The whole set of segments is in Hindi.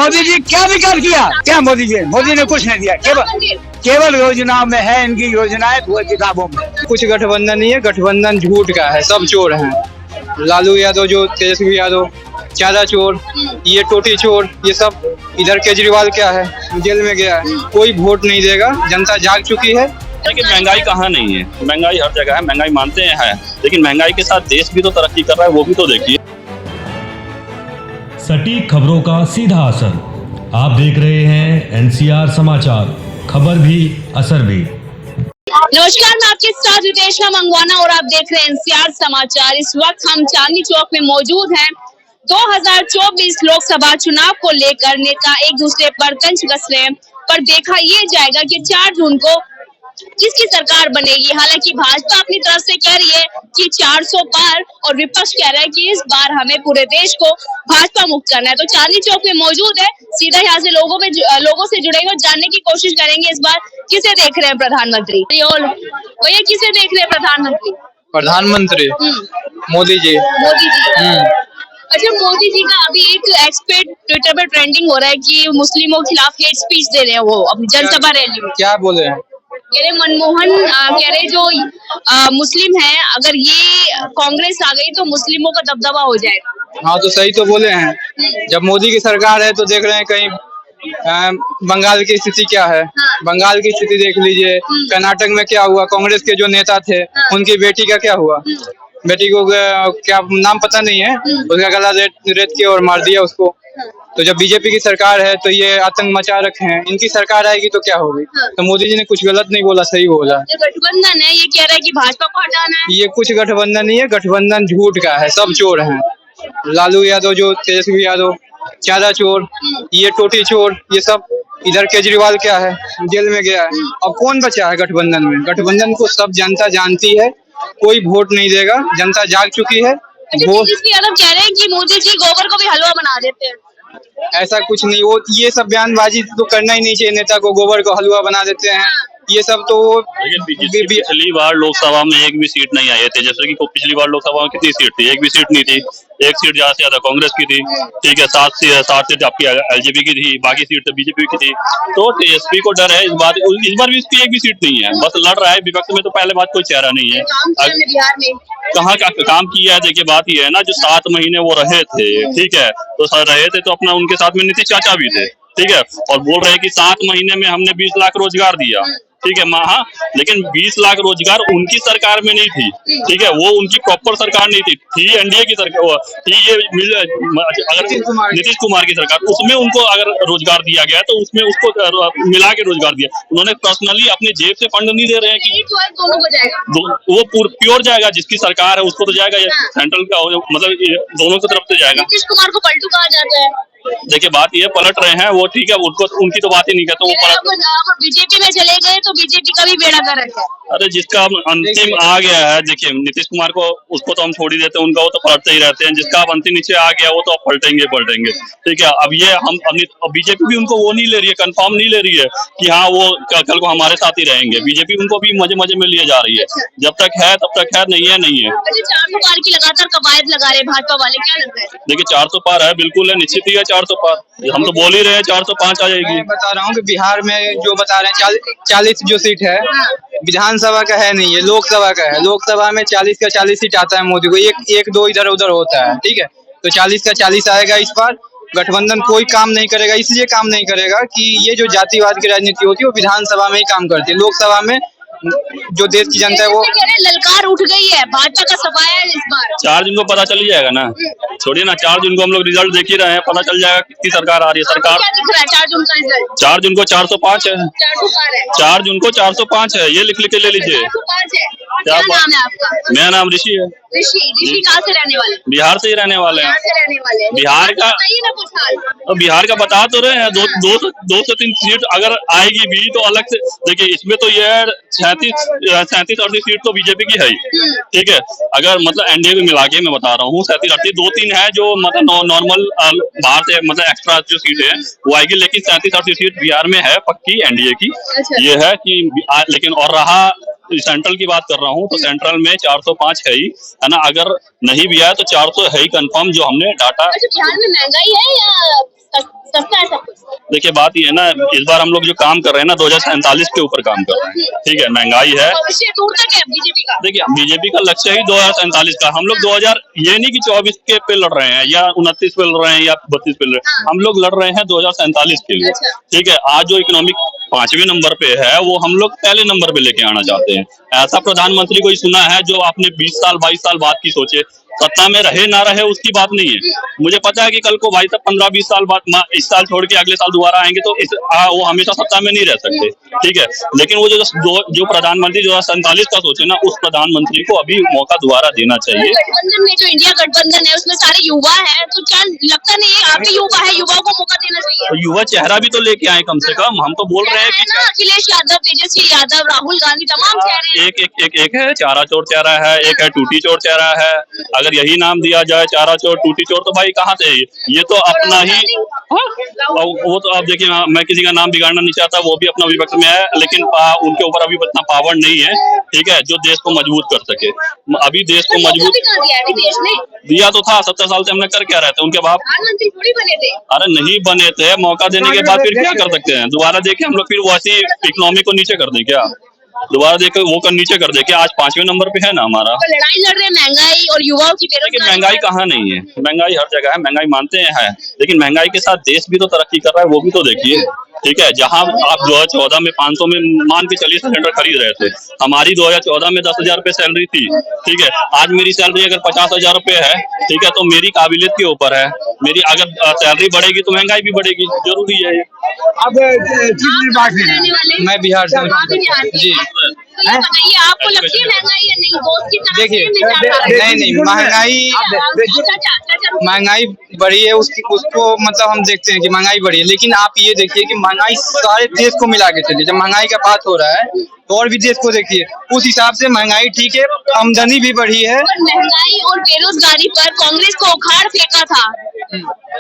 मोदी जी क्या विकास किया? क्या मोदी ने कुछ नहीं दिया। केवल योजनाओं में है, इनकी योजनाएं वो किताबों में। कुछ गठबंधन नहीं है, गठबंधन झूठ का है, सब चोर हैं। लालू यादव जो तेजस्वी यादव चारा चोर, ये टोटी चोर, ये सब। इधर केजरीवाल क्या है, जेल में गया है। कोई वोट नहीं देगा, जनता जाग चुकी है। लेकिन महंगाई कहाँ नहीं है, महंगाई हर जगह है, महंगाई मानते हैं है, लेकिन महंगाई के साथ देश भी तो तरक्की कर रहा है, वो भी तो देखिए। सटीक खबरों का सीधा असर। आप देख रहे हैं एनसीआर समाचार, खबर भी असर भी। नमस्कार, मैं आपके साथ रितेशा मंगवाना और आप देख रहे हैं एनसीआर समाचार। इस वक्त हम चांदनी चौक में मौजूद हैं। 2024 लोकसभा चुनाव को लेकर नेता एक दूसरे पर तंज कस रहे हैं, पर देखा ये जाएगा कि 4 जून को किसकी सरकार बनेगी। हालांकि भाजपा अपनी तरफ से कह रही है कि 400 पार और विपक्ष कह रहा है कि इस बार हमें पूरे देश को भाजपा मुक्त करना है। तो चांदनी चौक में मौजूद है, सीधा यहाँ से लोगों से जुड़ेंगे और जानने की कोशिश करेंगे इस बार किसे देख रहे हैं प्रधानमंत्री। भैया किसे देख रहे हैं प्रधानमंत्री? प्रधानमंत्री मोदी जी। अच्छा, मोदी जी का अभी एक एक्सपर्ट ट्विटर पर ट्रेंडिंग हो रहा है कि मुस्लिमों के खिलाफ हेट स्पीच दे रहे हैं वो अपनी जनसभा रैली में। क्या बोले हैं? कह रहे मनमोहन कह रहे जो मुस्लिम है, अगर ये कांग्रेस आ गई तो मुस्लिमों का दबदबा हो जाएगा। हाँ, तो सही तो बोले हैं। जब मोदी की सरकार है तो देख रहे हैं कहीं बंगाल की स्थिति क्या है। बंगाल की स्थिति देख लीजिए। कर्नाटक में क्या हुआ, कांग्रेस के जो नेता थे उनकी बेटी का क्या हुआ। बेटी को क्या नाम पता नहीं है, उसका गला रेत के और मार दिया उसको। तो जब बीजेपी की सरकार है तो ये आतंक मचा रखे हैं। इनकी सरकार आएगी तो क्या होगी। तो मोदी जी ने कुछ गलत नहीं बोला, सही बोला। जो गठबंधन है ये कह रहा है कि भाजपा को हटाना है। ये कुछ गठबंधन नहीं है, गठबंधन झूठ का है, सब चोर हैं। लालू यादव जो तेजस्वी यादव चारा चोर, ये टोटी चोर, ये सब। इधर केजरीवाल क्या है, जेल में गया है। अब कौन बचा है गठबंधन में? गठबंधन को सब जनता जानती है, कोई वोट नहीं देगा, जनता जाग चुकी है। तेजस्वी यादव कह रहे हैं कि मोदी जी गोबर को भी हलवा बना देते हैं। ऐसा कुछ नहीं, वो ये सब बयानबाजी तो करना ही नहीं चाहिए। नेता को गोबर को हलवा बना देते हैं, ये सब तो। लेकिन पिछली बार लोकसभा में एक भी सीट नहीं आई है तेजस्वी की को। पिछली बार लोकसभा में कितनी सीट थी? एक भी सीट नहीं थी। एक सीट ज्यादा से ज्यादा कांग्रेस की थी, ठीक है। 7 सीट आपकी एलजेपी की थी, बाकी सीट तो बीजेपी की थी। तो तेजस्वी को डर है इस बार भी उसकी एक भी सीट नहीं है, बस लड़ रहा है। विपक्ष में तो पहले बात कोई चेहरा नहीं है। बिहार में कहाँ का काम किया है? देखिए, बात ये है ना, जो 7 महीने वो रहे थे, ठीक है, तो रहे थे तो अपना उनके साथ में नीतीश चाचा भी थे, ठीक है। और बोल रहे हैं कि 7 महीने में हमने 20 लाख रोजगार दिया, ठीक है। हाँ, लेकिन 20 लाख रोजगार उनकी सरकार में नहीं थी, ठीक है। वो उनकी प्रॉपर सरकार नहीं थी एनडीए की सरकार थी। ये अगर नीतीश कुमार की सरकार, उसमें उनको अगर रोजगार दिया गया तो उसमें उसको मिला के रोजगार दिया। उन्होंने पर्सनली अपनी जेब से फंड नहीं दे रहे हैं कि दोनों को जाएगा। वो प्योर जाएगा, जिसकी सरकार है उसको तो जाएगा। सेंट्रल का मतलब दोनों की तरफ से जाएगा। नीतीश कुमार को पलटू कहा जाता है। देखिए, बात ये पलट रहे हैं वो, ठीक है, उनको उनकी तो बात ही नहीं कहते। वो बीजेपी में चले गए तो बीजेपी का भी बेड़ा गर्क है। अरे जिसका अंतिम आ गया है, देखिए नीतीश कुमार को उसको तो हम छोड़ ही देते हैं, उनका वो तो पलटते ही रहते हैं। जिसका अब अंतिम नीचे आ गया वो तो अब पलटेंगे, ठीक है। अब ये हम बीजेपी भी उनको वो नहीं ले रही है, कंफर्म नहीं ले रही है कि हाँ वो कल को हमारे साथ ही रहेंगे। बीजेपी उनको भी मजे में लिए जा रही है। जब तक है तब तक है, नहीं है नहीं है। 400 पार की लगातार कवायद लगा रहे भाजपा वाले, क्या लगता है? देखिए, 400 पार है, बिल्कुल है, निश्चित ही है 400 पार। हम तो बोल ही रहे हैं 405 आ जाएगी। मैं बता रहा हूँ कि बिहार में जो बता रहे हैं 40 जो सीट है, विधानसभा का है नहीं, ये लोकसभा का है। लोकसभा में 40 का 40 सीट आता है मोदी को, एक दो इधर उधर होता है, ठीक है। तो 40 का 40 आएगा इस बार। गठबंधन कोई काम नहीं करेगा, इसलिए काम नहीं करेगा कि ये जो जातिवाद की राजनीति होती है वो विधानसभा में ही काम करती है। लोकसभा में जो देश की जनता है वो ललकार उठ गई है, भाजपा का सफाया है इस बार। 4 जून को पता चल ही जाएगा ना, छोड़िए ना। 4 जून को हम लोग रिजल्ट देख ही रहे हैं, पता चल जाएगा कितनी सरकार आ रही है। सरकार क्या दिख रहा है 4 जून का रिजल्ट? 4 जून को 405 है। 400 पार है। 4 जून को 405 है, ये लिख के ले लीजिए। 405 है। क्या नाम है आपका? मेरा नाम ऋषि है। ऋषि कहाँ से रहने वाले? बिहार से ही रहने वाले हैं। बिहार का ना कुछ हाल। तो बिहार का बता तो रहे हैं, 2 से 3 सीट अगर आएगी भी तो अलग से। देखिए, इसमें तो ये 37-38 सीट तो बीजेपी की है ही, ठीक है। अगर मतलब एनडीए को मिला के मैं बता रहा हूँ 37-38, 2-3 है जो मतलब नॉर्मल बाहर से मतलब एक्स्ट्रा जो सीट है वो आएगी। लेकिन 37-38 सीट बिहार में है पक्की एनडीए की। ये है कि लेकिन और रहा सेंट्रल की बात कर रहा हूँ तो सेंट्रल में 405 है ही, है ना। अगर नहीं भी आया तो 400 है ही कंफर्म, जो हमने डाटा। बिहार में महंगाई है या सस्ता है सब देखिए बात ये है ना, इस बार हम लोग जो काम कर रहे हैं ना 2047 के ऊपर काम कर रहे हैं, ठीक है। महंगाई है, भविष्य दूर तक है बीजेपी का। देखिए बीजेपी का लक्ष्य ही 2047 का। हम लोग 2000 ये नहीं कि 24 के पे लड़ रहे हैं या 29 पे लड़ रहे हैं या 32 पे लड़ रहे हैं, हम लोग लड़ रहे हैं 2047 के लिए, ठीक है। आज जो इकोनॉमिक 5वें नंबर पे है वो हम लोग पहले नंबर पे लेके आना चाहते हैं। ऐसा प्रधानमंत्री कोई सुना है जो आपने 20 साल 22 साल बाद की सोचे? सत्ता में रहे ना रहे उसकी बात नहीं है। मुझे पता है कि कल को भाई साहब 15-20 साल बाद इस साल छोड़ के अगले साल दोबारा आएंगे तो वो हमेशा सत्ता में नहीं रह सकते, ठीक है। लेकिन वो जो प्रधानमंत्री 2047 का सोचे ना, उस प्रधानमंत्री को अभी मौका दोबारा देना चाहिए। गठबंधन में जो इंडिया गठबंधन है उसमें सारे युवा है, तो क्या लगता नहीं है आपके युवा है, युवाओं को मौका देना चाहिए? तो युवा चेहरा भी तो लेके आए कम से कम। हम तो बोल रहे हैं कि अखिलेश यादव, तेजस्वी यादव, राहुल गांधी, तमाम चेहरे एक है चारा चोर चेहरा है, एक है टूटी चोर चेहरा है। अगर यही नाम दिया जाए चारा चोर टूटी चोर तो भाई कहाँ से? ये तो अपना ही वो तो आप देखिए, मैं किसी का नाम बिगाड़ना नहीं चाहता, वो भी अपना विपक्ष में है, लेकिन उनके ऊपर अभी इतना पावर नहीं है, ठीक है, जो देश को मजबूत कर सके। अभी देश को मजबूत दिया तो था 70 साल से हमने कर क्या रहे थे उनके बाप प्रधानमंत्री थोड़ी बने थे। अरे नहीं बने थे, मौका देने के बाद फिर क्या कर सकते हैं? दोबारा देखे हम लोग फिर वैसी इकोनॉमी को नीचे कर दें क्या? दोबारा देखे वो कर नीचे कर दे क्या? आज 5वें नंबर पे है ना हमारा। तो लड़ाई लड़ रहे हैं महंगाई और युवाओं की बेरोजगारी। महंगाई कहाँ नहीं है? महंगाई हर जगह है, महंगाई मानते हैं है, लेकिन महंगाई के साथ देश भी तो तरक्की कर रहा है, वो भी तो देखिए, ठीक है। जहां आप 2014 में 500 में मान के चलिए सिलेंडर खरीद रहे थे, हमारी 2014 में 10,000 रुपए सैलरी थी, ठीक है। आज मेरी सैलरी अगर 50,000 रुपए है, ठीक है, तो मेरी काबिलियत के ऊपर है। मेरी अगर सैलरी बढ़ेगी तो महंगाई भी बढ़ेगी, जरूरी है। अब कितनी बात है? मैं बिहार से जी। तो ये बताइए आपको लगती है महंगाई या नहीं? दोस्त की तरफ देखिए, से नहीं महंगाई बढ़ी है, उसको मतलब हम देखते हैं कि महंगाई बढ़ी है, लेकिन आप ये देखिए कि महंगाई सारे देश को मिला के चलिए। जब महंगाई का बात हो रहा है तो और भी देश को देखिए, उस हिसाब से महंगाई ठीक है, आमदनी भी बढ़ी है। महंगाई और बेरोजगारी पर कांग्रेस को उखाड़ फेंका था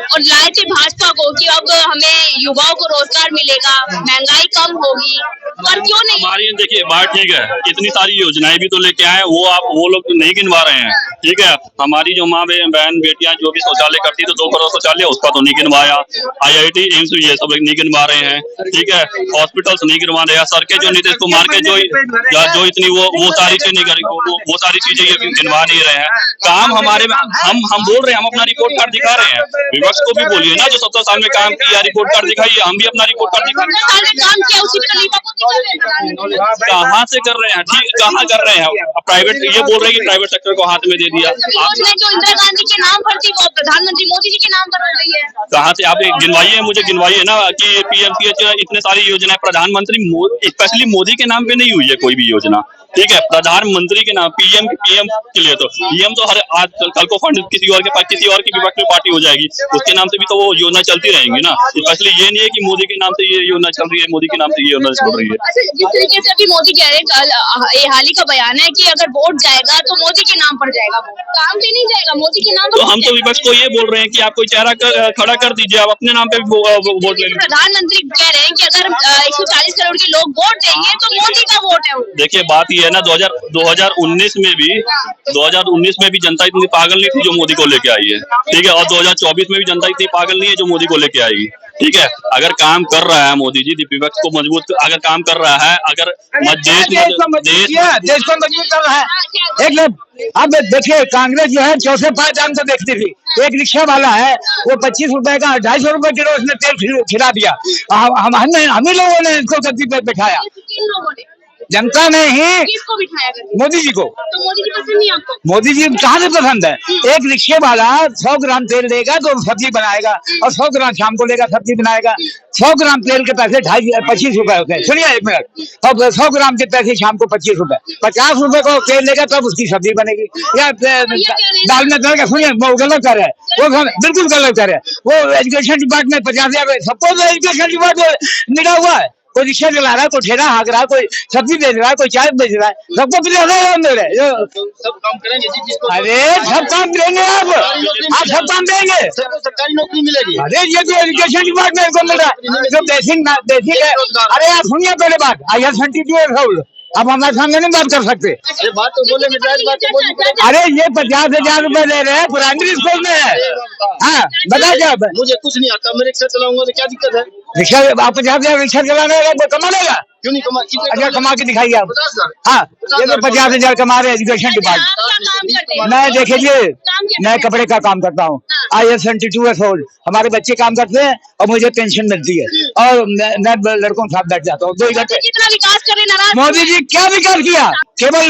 और लाए थे भाजपा को कि अब हमें युवाओं को रोजगार मिलेगा, महंगाई कम होगी, पर क्यों नहीं? हमारी देखिए बात ठीक है, इतनी सारी योजनाएं भी तो लेके आए, वो लोग नहीं गिनवा रहे हैं, ठीक है। हमारी जो माँ बहन बेटियां जो भी शौचालय करती तो 2 करोड़ शौचालय, उसका तो नहीं गिनवाया। IIT एम्स ये सब नहीं गिनवा रहे हैं, ठीक है। हॉस्पिटल्स नहीं गिनवा रहे हैं। सड़कें जो नीतीश कुमार के जो इतनी वो सारी चीजें नहीं करी, वो सारी चीजें ये गिनवा नहीं रहे हैं। काम हमारे में हम बोल रहे हैं, हम अपना रिपोर्ट कार्ड दिखा रहे हैं। विपक्ष को भी बोलिए ना, जो 70 साल में काम किया रिपोर्ट कार्ड दिखाइए, हम भी अपना रिपोर्ट कार्ड दिखा रहे हैं। कहाँ से कर रहे हैं? ठीक, कहाँ कर रहे हैं? प्राइवेट ये बोल रहे हैं कि प्राइवेट सेक्टर को हाथ में दे दिया। जो इंदिरा गांधी के नाम पर थी वो प्रधानमंत्री मोदी जी के नाम पर हो गई है। कहाँ से? आप गिनवाइए, मुझे गिनवाइए ना कि PMPH इतने सारी योजनाएं प्रधानमंत्री स्पेशली मोदी के नाम पे नहीं हुई है कोई भी योजना, ठीक है। प्रधानमंत्री के नाम पीएम के लिए तो पीएम तो हर आज कल को फंड किसी और की विपक्ष में पार्टी हो जाएगी, उसके नाम से भी तो वो योजना चलती रहेंगी ना। स्पेशली ये नहीं है कि मोदी के नाम से ये योजना चल रही है, मोदी के नाम से ये योजना चल रही है। अच्छा, जिस तरीके से अभी मोदी कह रहे हैं, ये हाल ही का बयान है कि अगर वोट जाएगा तो मोदी के नाम पर जाएगा, काम पे नहीं जाएगा, मोदी के नाम पर। तो हम तो विपक्ष को ये बोल रहे हैं कि आप कोई चेहरा खड़ा कर दीजिए, आप अपने नाम पे वोट ले लीजिए। प्रधानमंत्री कह रहे हैं कि अगर 140 करोड़ के लोग वोट देंगे तो मोदी का वोट है। देखिए बात ये है ना, 2019 में भी जनता इतनी पागल नहीं थी जो मोदी को लेके आई है, ठीक है। और 2024 में भी जनता इतनी पागल नहीं है जो मोदी को लेके आएगी, ठीक है। अगर काम कर रहा है मोदी जी, विपक्ष को मजबूत अगर काम कर रहा है, अगर देश को मजबूत कर रहा है। अब देखिए, कांग्रेस जो है चौथे पायदान को देखती थी। एक रिक्शा वाला है, वो 25 रुपए का 250 रुपए किलो उसने तेल खिला दिया। हम ही लोगों ने इसको गद्दी पे बैठाया, जनता ने ही। किसको बिठाया? मोदी जी को। तो मोदी जी पसंद नहीं आपको? मोदी जी कहाँ से पसंद है? एक रिक्शे वाला 100 ग्राम तेल लेगा तो सब्जी बनाएगा, और 100 ग्राम शाम को लेगा सब्जी बनाएगा। 100 ग्राम तेल के पैसे 25 रुपए होते हैं। सुनिए एक मिनट, 100 ग्राम के पैसे शाम को 25 रुपए, 50 रुपए को तेल लेगा तब उसकी सब्जी बनेगी या दाल में डाल के। सुनिए, वो गलत कर रहे हैं, वो बिल्कुल गलत कर रहे हैं। वो एजुकेशन डिपार्टमेंट 50,000 सबको एजुकेशन डिपार्टमेंट मिला हुआ है। कोई रिक्शा चला रहा है, कोई ठेला हाँक रहा है, कोई सब्जी बेच रहा है, कोई चाय बेच रहा है, सबको 50,000 मिल रहे हैं। सब काम करेंगे जिसको। अरे सब काम देंगे, आप सब काम देंगे, सबको सरकारी नौकरी मिलेगी। अरे ये जो एजुकेशन डिपार्टमेंट को मिल रहा है, जो बेसिक है। अरे आप सुनिए पहले बात, IR अब हमारे सामने नहीं बात कर सकते। अरे बात तो बोलेंगे, बात तो बोलेंगे। अरे ये 50,000 रुपए दे रहे हैं, प्राइमरी स्कूल में है। हाँ, बता क्या? मुझे कुछ नहीं आता, मैं रिक्शा चलाऊंगा तो क्या दिक्कत है? रिक्शा आप 50,000 रिक्शा चलाने का कमा लेगा? क्यों नहीं कमा? कितने अच्छा कमा के दिखाइए आप। 50,000? हाँ ये तो 50,000 कमा रहे एजुकेशन डिपार्टमेंट। आप क्या काम करते हैं? मैं देखिए काम क्या मैं करते कपड़े का काम करता हूँ। IS 22 years old। हमारे बच्चे काम करते हैं और मुझे पेंशन मिलती है और मैं लड़कों के साथ बैठ जाता हूँ 2 हैं? घंटे। कितना विकास करे नाराज मोदी जी क्या विकास किया? केवल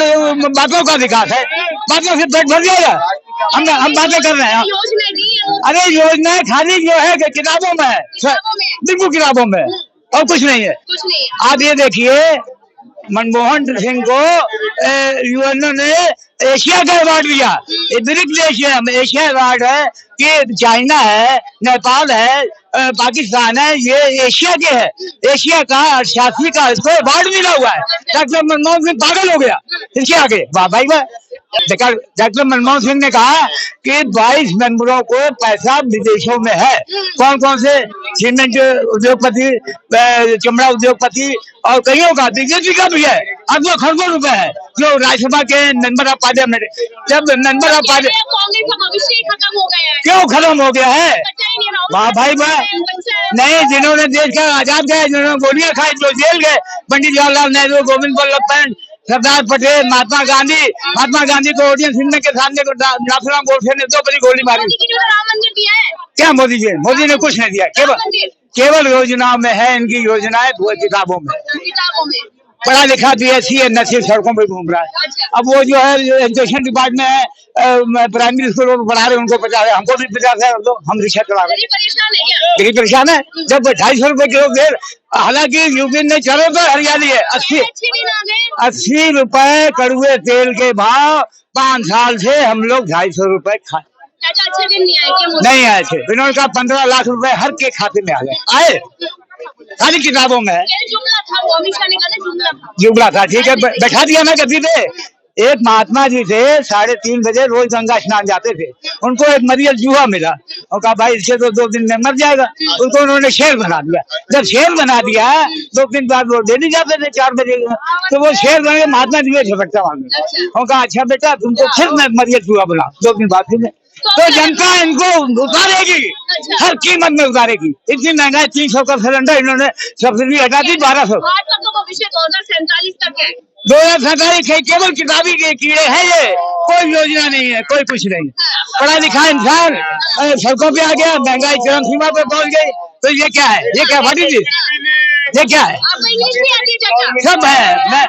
बातों का विकास है, बातों से पेट भर जाएगा। हम बातें कर रहे हैं। योजना दी है वो अरे योजना खाली जो है कि किताबों में है, किताबों में। बिल्कुल किताबों में है, और कुछ नहीं है। कुछ नहीं है। आप ये देखिए मनमोहन सिंह को यूएनओ ने एशिया का अवार्ड दिया। ये ब्रिक्स एशिया अवार्ड है कि चाइना है, नेपाल है, पाकिस्तान है, ये एशिया के है। एशिया का 88 का इसको अवार्ड मिला हुआ है। डॉक्टर मनमोहन सिंह पागल हो गया इसके आगे। वाह भाई वाह। डॉक्टर मनमोहन सिंह ने कहा कि 22 मेंबरों को पैसा विदेशों में है। कौन कौन से? सीमेंट उद्योगपति, चमड़ा उद्योगपति और कईयों का, बीजेपी का भी है। अरबों खरबों रुपए है जो राज्यसभा के मेंबर ऑफ पार्लियामेंट। जब मेंबर ऑफ पार्लियामेंट कांग्रेस का भविष्य ही खत्म हो गया है। क्यों खत्म हो गया है? बचा ही नहीं रहा। वाह भाई वाह। नहीं, जिन्होंने देश का आजाद किया, जिन्होंने गोलियां खाई जो जेल गए, पंडित जवाहरलाल नेहरू, गोविंद वल्लभ पंत, सरदार पटेल, महात्मा गांधी को ओडियन सिंह के सामने नाथुराम गोडसे ने 2 बड़ी गोली मारी। मोदी जी ने राम मंदिर दिया है। क्या मोदी ने कुछ नहीं दिया। केवल योजनाओं में है इनकी योजनाएं, किताबों में। किताबों में पढ़ा लिखा BSc है, नशे सड़कों पे घूम रहा है। अब वो जो है एजुकेशन डिपार्टमेंट है, प्राइमरी स्कूलों में पढ़ा रहे हमको 50 है, हमको भी 50 है, तो हम रिक्शा चला रहे हैं। परेशान है क्या? यही परेशान है। जब 250 रुपए किलो तेल, हालांकि यूपी ने चलो तो हरियाली है। 80 रुपए कड़ुए तेल के भाव 5 साल से हम लोग 250 रुपए खाए। चाचा अच्छे दिन नहीं आए क्या? नहीं आए थे। इन्होंने कहा 15 लाख रुपए हर के खाते में आ गए। आए सारी किताबों में है। जुमला था वो, अमित शाह ने कहा जुमला था। जुमला था, ठीक है, बैठा दिया ना गद्दी पे। एक महात्मा जी थे, 3:30 बजे रोज गंगा स्नान जाते थे। उनको एक मरियल चूहा मिला और कहा भाई इससे तो 2 दिन में मर जाएगा। उनको उन्होंने शेर बना दिया। जब शेर बना दिया 2 दिन बाद वो डेली जाते थे 4 बजे, तो वो शेर बन के महात्मा जी को झपटता मांगे और कहा अच्छा बेटा तुमको फिर मैं मरियल चूहा बना 2 दिन बाद फिर। तो जनता इनको उतारेगी, हर कीमत में उतारेगी। इतनी महंगाई, 300 का सिलेंडर इन्होंने सब्सिडी हटा दी 1200। भाजपा का भविष्य 2047 तक है। 2047 केवल किताबी के कीड़े हैं ये, कोई योजना नहीं है, कोई कुछ नहीं। पढ़ा लिखा इंसान सड़कों पे आ गया, महंगाई चरम सीमा पे पहुंच गई। तो ये क्या है? ये क्या भाटी जी? ये क्या है? आपको इंग्लिश भी आती है चाचा? सब है, मैं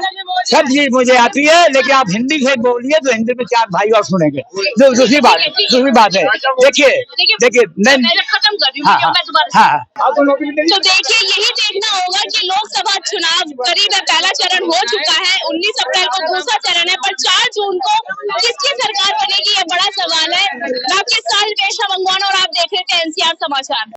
सब चीज मुझे आती है, लेकिन आप हिंदी से बोलिए तो हिंदी में 4 भाई और सुनेंगे। दूसरी बात है, देखिए मैं खत्म कर रही हूँ। हाँ, मैं दोबारा हाँ। तो देखिए यही देखना होगा कि लोकसभा चुनाव करीब है, पहला चरण हो चुका है, 19 अप्रैल को दूसरा चरण है, पर 4 जून को किसकी सरकार बनेगी ये बड़ा सवाल है। मैं आपके साथ रेशा मंगवाना और आप देख रहे थे NCR समाचार।